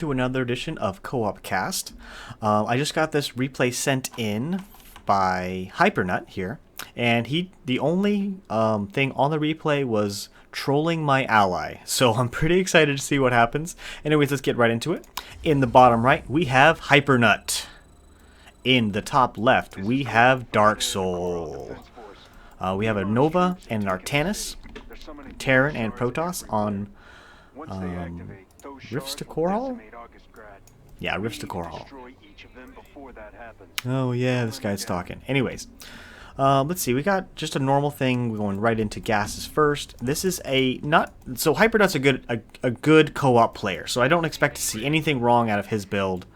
To another edition of Co-op Cast. I just got this replay sent in by Hypernut here, and the only thing on the replay was trolling my ally. So I'm pretty excited to see what happens. Anyways, let's get right into it. In the bottom right, we have Hypernut. In the top left, we have Dark Soul. We have a Nova and an Artanis, Terran and Protoss on Rifts to Core Hall? Yeah, Rifts to Core Hall. Oh yeah, this guy's talking. Anyways, let's see. We got just a normal thing. We're going right into gases first. This is so Hypernut's a good co-op player. So I don't expect to see anything wrong out of his build.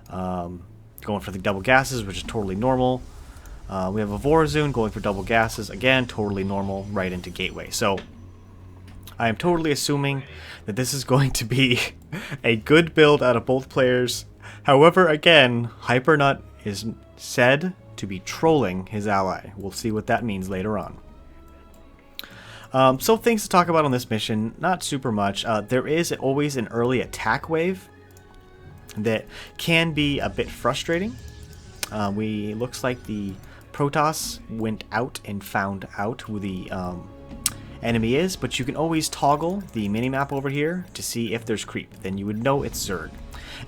Going for the double gases, which is totally normal. We have a Vorazun going for double gases, again totally normal, right into gateway. So I am totally assuming that this is going to be a good build out of both players. However, again, Hypernut is said to be trolling his ally. We'll see what that means later on. So things to talk about on this mission, not super much. There is always an early attack wave that can be a bit frustrating. Looks like the Protoss went out and found out who the enemy is, but you can always toggle the minimap over here to see if there's creep. Then you would know it's Zerg.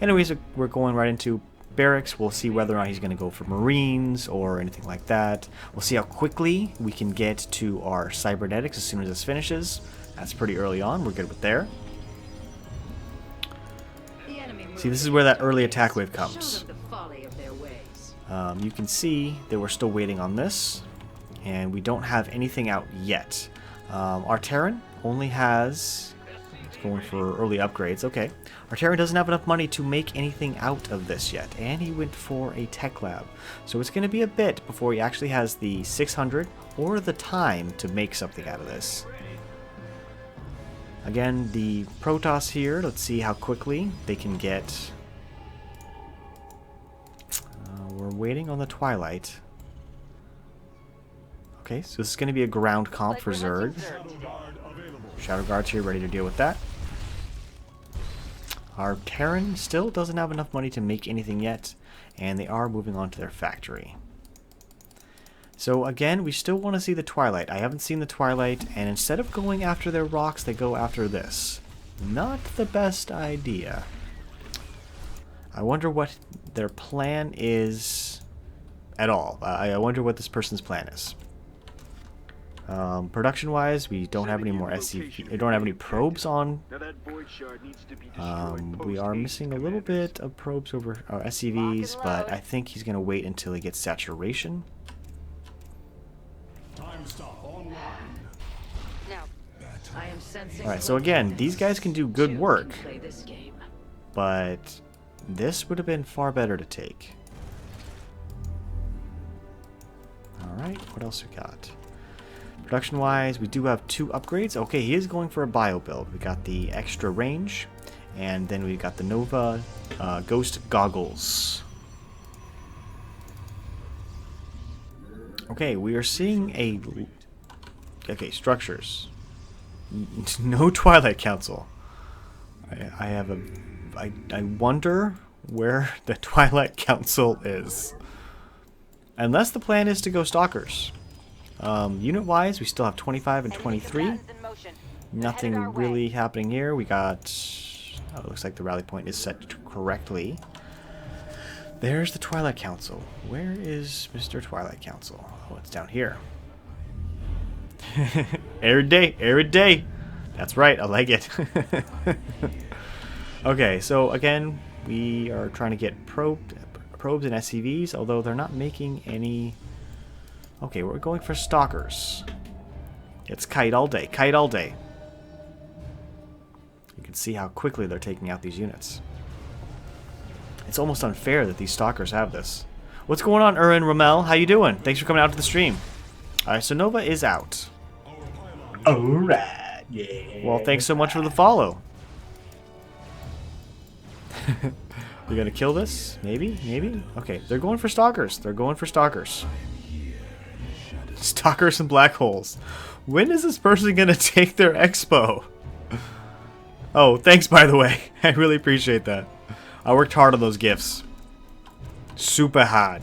Anyways, we're going right into barracks. We'll see whether or not he's going to go for Marines or anything like that. We'll see how quickly we can get to our cybernetics as soon as this finishes. That's pretty early on. We're good with there. See, this is where that early attack wave comes. You can see that we're still waiting on this, and we don't have anything out yet. Our Terran only has... It's going for early upgrades. Okay. Our Terran doesn't have enough money to make anything out of this yet, and he went for a tech lab. So it's going to be a bit before he actually has the 600 or the time to make something out of this. Again, the Protoss here, let's see how quickly they can get... we're waiting on the Twilight. Okay, so this is going to be a ground comp for Zerg. Shadow Guard's here, ready to deal with that. Our Terran still doesn't have enough money to make anything yet, and they are moving on to their factory. So again, we still want to see the Twilight. I haven't seen the Twilight, and instead of going after their rocks, they go after this. Not the best idea. I wonder what their plan is at all. I wonder what this person's plan is. Production-wise, we don't have any more SCV. We don't have any probes on. We are missing a little bit of probes over our SCVs, but I think he's going to wait until he gets saturation. Alright, so again, these guys can do good work, but this would have been far better to take. Alright, what else we got? Production-wise, we do have 2 upgrades. Okay, he is going for a bio build. We got the extra range, and then we got the Nova Ghost Goggles. Okay, we are seeing a... Okay, structures. No Twilight Council. I wonder where the Twilight Council is. Unless the plan is to go Stalkers. Unit-wise, we still have 25 and 23. Nothing really happening here. We got... Oh, it looks like the rally point is set correctly. There's the Twilight Council. Where is Mr. Twilight Council? Oh, it's down here. Every day, every day. That's right, I like it. Okay, so again, we are trying to get probes and SCVs, although they're not making any... Okay, we're going for Stalkers. It's kite all day, kite all day. You can see how quickly they're taking out these units. It's almost unfair that these Stalkers have this. What's going on, Urin Ramel? How you doing? Thanks for coming out to the stream. Alright, so Nova is out. Alright, yeah. Well, thanks so much for the follow. You're gonna kill this? Maybe? Maybe? Okay, they're going for Stalkers. They're going for Stalkers. Stalkers and black holes. When is this person gonna take their expo? Oh, thanks by the way. I really appreciate that. I worked hard on those gifts. Super hard.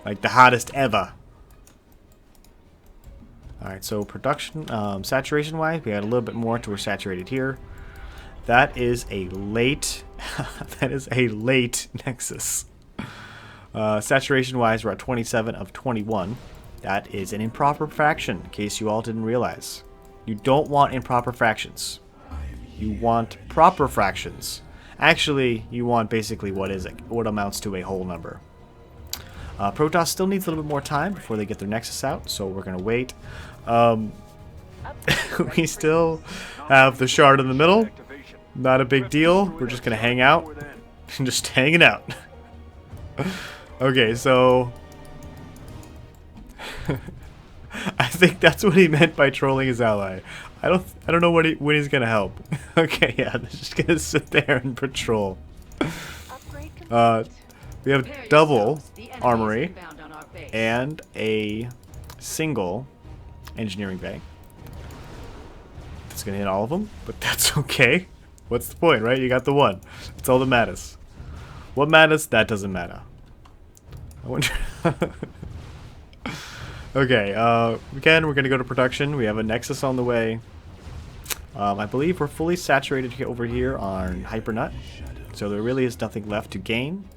Like the hardest ever. Alright, so production, saturation wise, we got a little bit more till we're saturated here. That is a late, that is a late Nexus. Saturation wise, we're at 27 of 21. That is an improper fraction, in case you all didn't realize. You don't want improper fractions. You want proper fractions. Actually, you want basically what amounts to a whole number. Protoss still needs a little bit more time before they get their Nexus out, so we're going to wait. We still have the shard in the middle. Not a big deal. We're just going to hang out. Just hanging out. Okay, so... I think that's what he meant by trolling his ally. I don't know when he's going to help. Okay, yeah, they're just going to sit there and patrol. We have double armory and a single engineering bay. It's gonna hit all of them, but that's okay. What's the point, right? You got the one. That's all that matters. What matters? That doesn't matter. I wonder. Okay. Again, we're gonna go to production. We have a Nexus on the way. I believe we're fully saturated over here on Hypernut, so there really is nothing left to gain.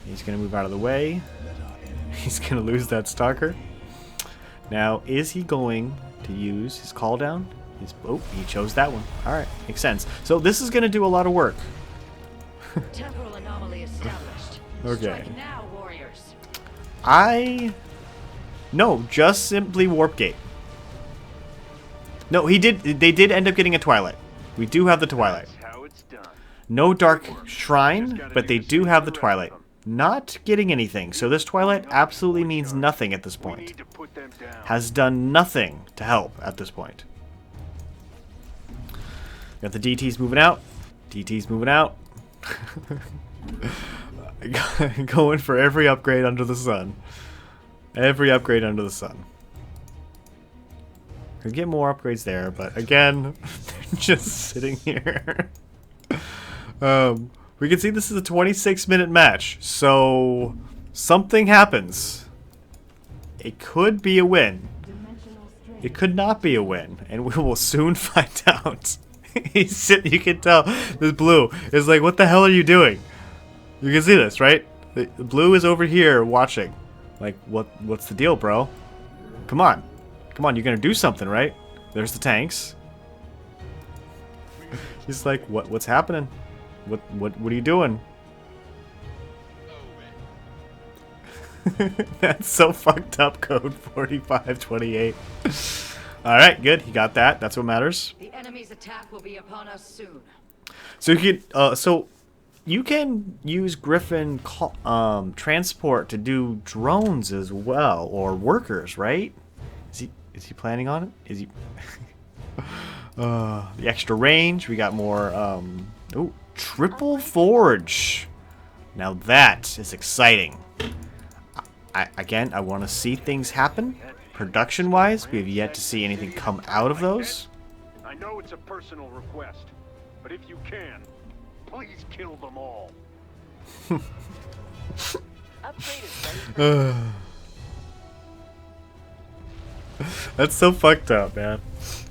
He's going to move out of the way. He's going to lose that stalker. Now, is he going to use his call down? Oh, he chose that one. Alright, makes sense. So this is going to do a lot of work. Temporal anomaly established. Okay. Strike now, warriors. No, just simply Warp Gate. No, they did end up getting a Twilight. We do have the Twilight. No Dark Shrine, but they do have the Twilight. Not getting anything, so this Twilight absolutely means nothing at this point. Has done nothing to help at this point. Got the DTs moving out. DTs moving out. Going for every upgrade under the sun. Every upgrade under the sun. Could get more upgrades there, but again, they're just sitting here. We can see this is a 26-minute match, so something happens. It could be a win. It could not be a win, and we will soon find out. He's sitting, you can tell this blue is like, what the hell are you doing? You can see this, right? The blue is over here watching. Like, what's the deal, bro? Come on. Come on, you're gonna do something, right? There's the tanks. He's like, what's happening? What are you doing? That's so fucked up, code 4528. Alright, good. He got that. That's what matters. The enemy's attack will be upon us soon. So you can use Griffin transport to do drones as well, or workers, right? Is he planning on it? Is he the extra range, we got more oh, triple forge. Now that is exciting. Again, I want to see things happen. Production-wise, we have yet to see anything come out of those. I know it's a personal request, but if you can, please kill them all. That's so fucked up, man.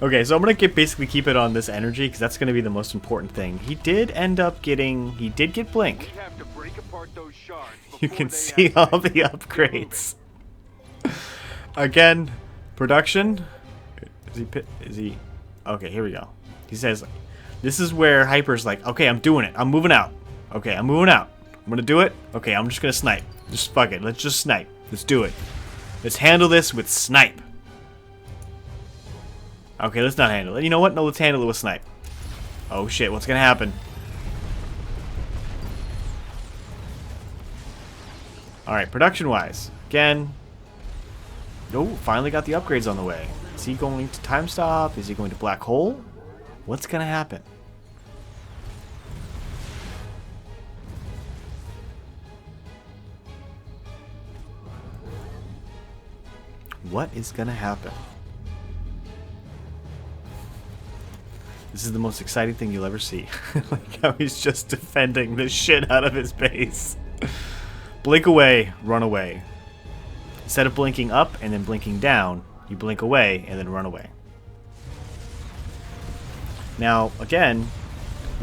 Okay, so I'm gonna basically keep it on this energy because that's gonna be the most important thing. He did end up getting. He did get blink. We have to break apart those shards. You can see all the upgrades. Again, production. Is he? Okay, here we go. He says, "This is where Hyper's like, okay, I'm doing it. I'm moving out. Okay, I'm moving out. I'm gonna do it. Okay, I'm just gonna snipe. Just fuck it. Let's just snipe. Let's do it. Let's handle this with snipe." Okay, let's not handle it. You know what? No, let's handle it with snipe. Oh shit, what's gonna happen? Alright, production-wise. Again. Oh, finally got the upgrades on the way. Is he going to time stop? Is he going to black hole? What's gonna happen? What is gonna happen? This is the most exciting thing you'll ever see. Like how he's just defending the shit out of his base. Blink away, run away. Instead of blinking up and then blinking down, you blink away and then run away. Now, again,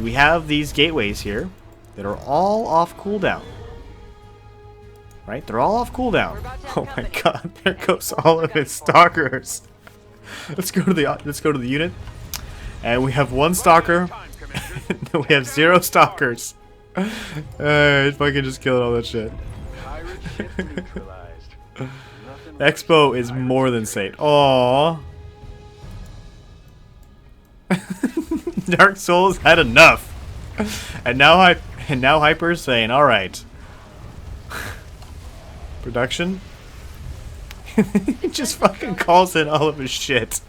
we have these gateways here that are all off cooldown. Right? They're all off cooldown. Oh my god, there goes all of his stalkers. Let's go to the unit. And we have 1 stalker. We have 0 stalkers. Alright, fucking just killing all that shit. Expo is more than safe. Aww. Dark Souls had enough. And now Hyper's saying, alright. Production? He just fucking calls in all of his shit.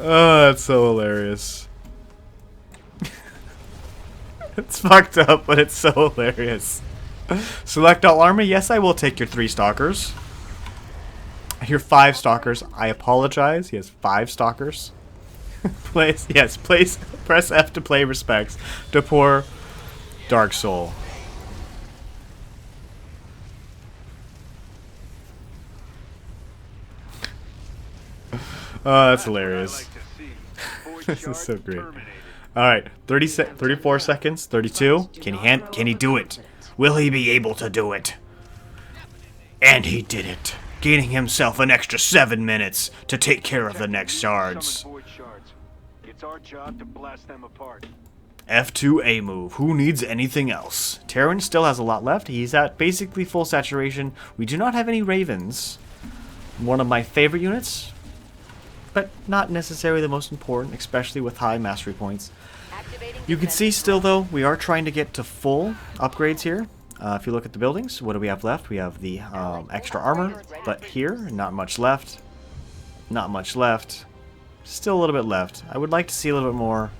Oh, that's so hilarious. It's fucked up, but it's so hilarious. Select all army. Yes, I will take your 3 stalkers. Your 5 stalkers. I apologize. He has 5 stalkers. Press F to play respects to poor Dark Soul. Oh, that's hilarious. This is so great. Alright, 34 seconds, 32. Can he do it? Will he be able to do it? And he did it, gaining himself an extra 7 minutes to take care of the next shards. It's our job to blast them apart. F2A move. Who needs anything else? Terran still has a lot left. He's at basically full saturation. We do not have any Ravens. One of my favorite units, but not necessarily the most important, especially with high mastery points. You can see still, though, we are trying to get to full upgrades here. If you look at the buildings, what do we have left? We have the extra armor, but here, not much left. Not much left. Still a little bit left. I would like to see a little bit more,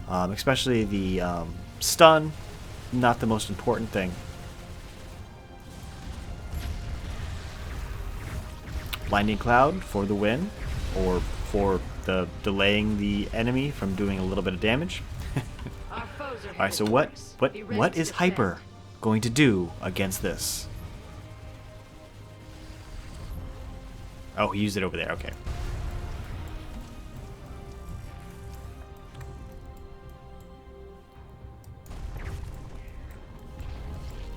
especially the stun. Not the most important thing. Blinding Cloud for the win, or for the delaying the enemy from doing a little bit of damage. Alright, so what is Hyper going to do against this? Oh, he used it over there, okay.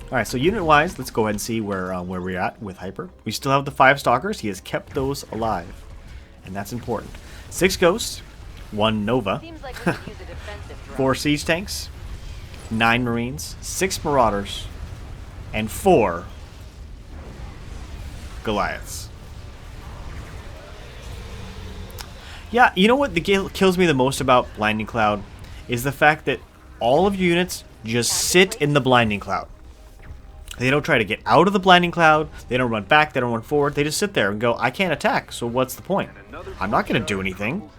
Alright, so unit-wise, let's go ahead and see where we're at with Hyper. We still have the 5 Stalkers. He has kept those alive, and that's important. 6 Ghosts, 1 Nova, 4 Siege Tanks, 9 Marines, 6 Marauders, and 4 Goliaths. Yeah, you know what kills me the most about Blinding Cloud is the fact that all of your units just sit in the Blinding Cloud. They don't try to get out of the Blinding Cloud. They don't run back. They don't run forward. They just sit there and go, I can't attack, so what's the point? I'm not going to do anything.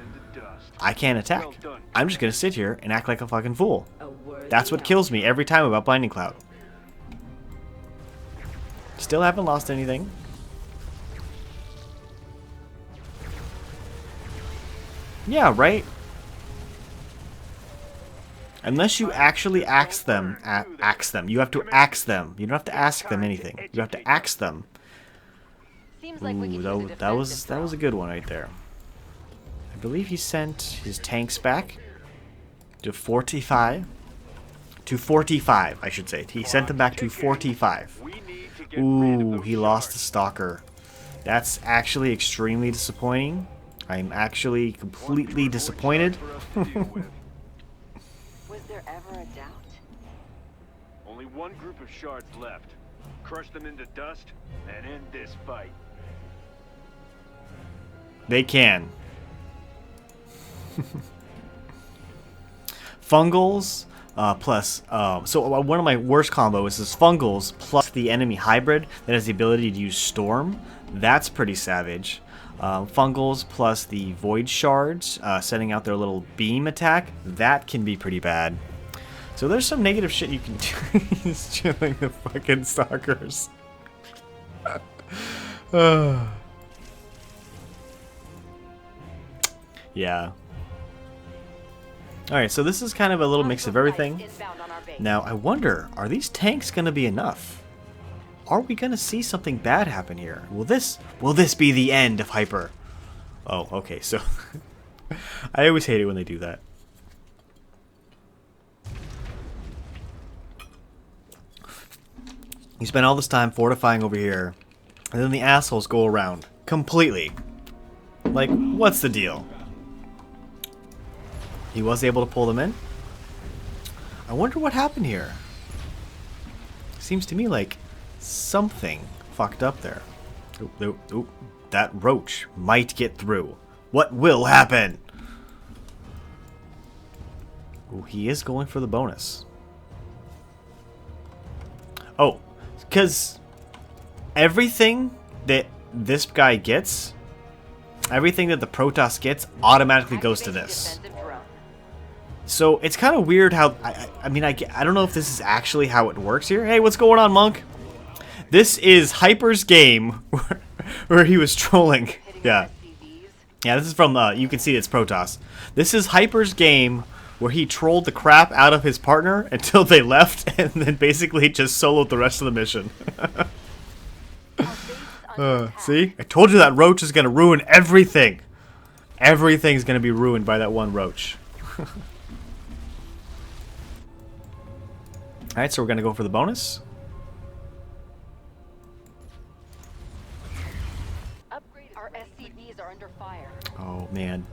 I can't attack. I'm just going to sit here and act like a fucking fool. That's what kills me every time about Blinding Cloud. Still haven't lost anything. Yeah, right? Unless you actually axe them. You have to axe them. You don't have to ask them anything. You have to axe them. Ooh, that was a good one right there. I believe he sent his tanks back to 45. To 45, I should say. He sent them back to 45. Ooh, he lost the Stalker. That's actually extremely disappointing. I'm actually completely disappointed. Was there ever a doubt? Only one group of shards left. Crush them into dust and end this fight. They can. Fungals plus so one of my worst combos is Fungals plus the enemy hybrid that has the ability to use Storm. That's pretty savage. Fungals plus the Void Shards sending out their little beam attack. That can be pretty bad. So there's some negative shit you can do. He's chilling the fucking Stalkers. Yeah. Alright, so this is kind of a little mix of everything. Inbound on our base. Now, I wonder, are these tanks going to be enough? Are we going to see something bad happen here? Will this be the end of Hyper? Oh, okay, so I always hate it when they do that. You spend all this time fortifying over here, and then the assholes go around completely. Like, what's the deal? He was able to pull them in. I wonder what happened here. Seems to me like something fucked up there. Oop, oop, oop. That roach might get through. What will happen? Ooh, he is going for the bonus. Oh, because everything that this guy gets, everything that the Protoss gets automatically goes to this. Defensive drone. So it's kind of weird how, I mean, I don't know if this is actually how it works here. Hey, what's going on, Monk? This is Hyper's game where he was trolling. Hitting Yeah. SCVs. Yeah, this is from, you can see it's Protoss. This is Hyper's game where he trolled the crap out of his partner until they left and then basically just soloed the rest of the mission. Our base under attack. See? I told you that roach is going to ruin everything. Everything's going to be ruined by that one roach. Alright, so we're going to go for the bonus. Upgrade. Our SCVs are under fire. Oh, man.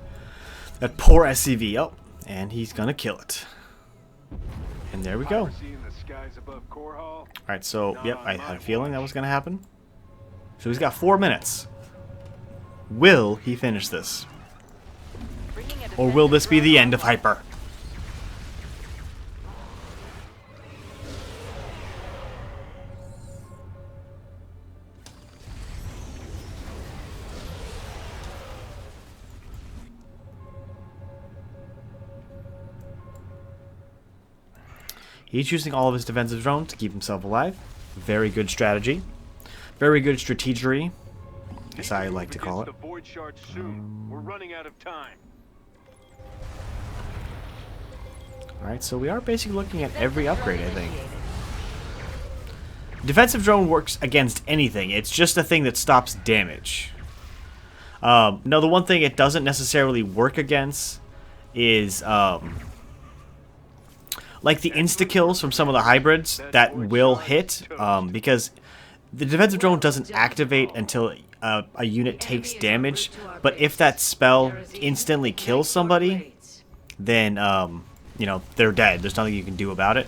That poor SCV. Oh, and he's going to kill it. And there we go. Seeing the skies above Core Hall. Alright, so, yep, I had a feeling that was going to happen. So he's got 4 minutes. Will he finish this? Bringing a Or will this be the defensive end of drone Hyper? He's using all of his defensive drones to keep himself alive. Very good strategy. Very good strategery, as I like to call it. The void shard soon. We're running out of time. Alright, so we are basically looking at every upgrade, I think. Defensive drone works against anything. It's just a thing that stops damage. No, the one thing it doesn't necessarily work against is like the insta-kills from some of the hybrids that will hit, because the defensive drone doesn't activate until a unit takes damage, but if that spell instantly kills somebody, then, you know, they're dead. There's nothing you can do about it.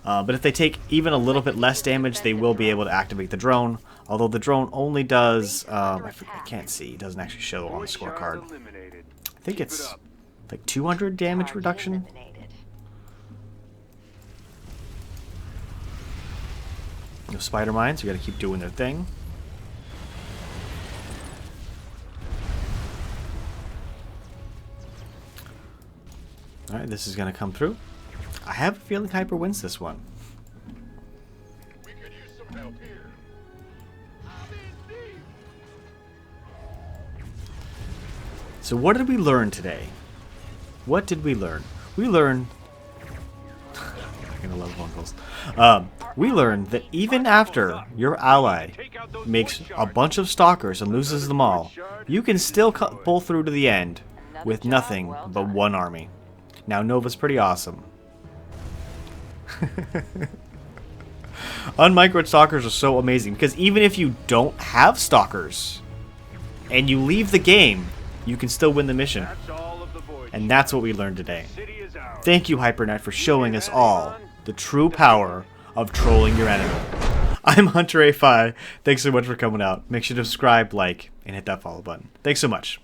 But if they take even a little bit less damage, they will be able to activate the drone, although the drone only does, I can't see, it doesn't actually show on the scorecard. I think it's like 200 damage reduction. eliminated. No spider mines, we gotta keep doing their thing. Alright, this is gonna come through. I have a feeling Hyper wins this one. We could use some help here. So what did we learn today? What did we learn? We learned... I'm gonna love uncles. We learned that even after your ally makes a bunch of stalkers and loses them all, you can still pull through to the end with nothing but one army. Now Nova's pretty awesome. Unmicroed stalkers are so amazing because even if you don't have stalkers and you leave the game, you can still win the mission. That's all of the void. And that's what we learned today. City is ours. Thank you, Hypernut, for showing us all the true power of trolling your enemy. I'm Hunter A5. Thanks so much for coming out. Make sure to subscribe, like, and hit that follow button. Thanks so much.